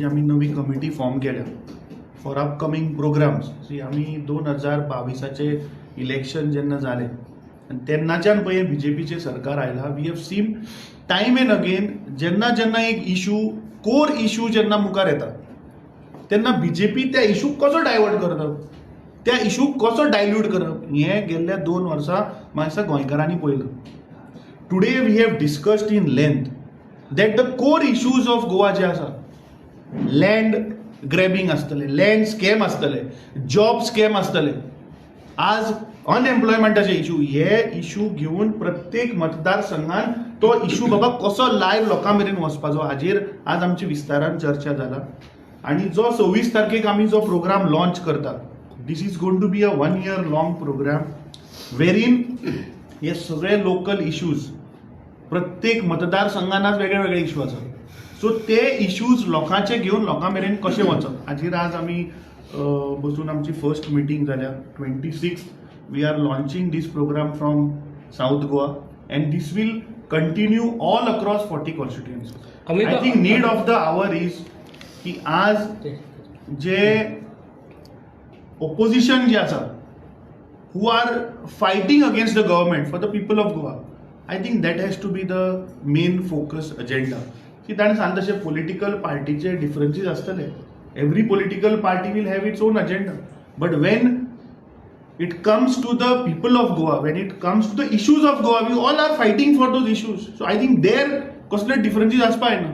आम्ही नवी committee form केल्या फॉर अपकमिंग प्रोग्राम्स. आम्ही 2022चे इलेक्शन जेन्ना जाले आनी तेन्नाच्यान पळय BJPचे सरकार आयला. We have seen time and again जेन्ना जेन्ना एक इशू कोर इशू जेन्ना मुखार येता तेन्ना BJP त्या इशूक कसो डायवर्ट करता, त्या इशूक कसो डायल्यूट करप, हें गेल्ल्या 2 वर्सां म्हाका गोंयकारांनी पळयलं. Today we have discussed in length that the core issues of Goa जे आसा, लँड ग्रॅबिंग आसतले, लँड स्कॅम आसतले, जॉब स्कॅम आसतले, आज अनएम्प्लॉयमेंटाचे इशू, हे इशू घेवन प्रत्येक मतदारसंघात तो इशू बाबा कसो लायव्ह लोकां मेरेन वचपाचो हाजेर आज आमची विस्तारान चर्चा जाला. आणि जो 26 तारखेक आमी जो प्रोग्राम लॉन्च करता, this is going to be a 1 year long programme वेरीन हे सगळे लोकल इश्यूज प्रत्येक मतदारसंघात वेगळे वेगळे इशू आसात. सो ते इश्यूज लोकांचे घेवन लोकां मेरेन कशें वचप हाजेर आज आमी बसून आमची फर्स्ट मिटींग जाल्या. 26 we are launching this programme from South Goa and this will continue all across 40 constituencies. I think need of the hour is की आज जे ओपोजिशन जे आसा who are fighting against the government for the people of Goa, I think that has to be the main focus agenda. की ताणें सांगलें तशें political पार्टीचे डिफरन्सीस आसतले, every political party will have its own agenda, but Wien it comes to the people of Goa, when it comes to the issues of Goa, we all are fighting for those issues. So I think there कसले differences आसपाक जायना.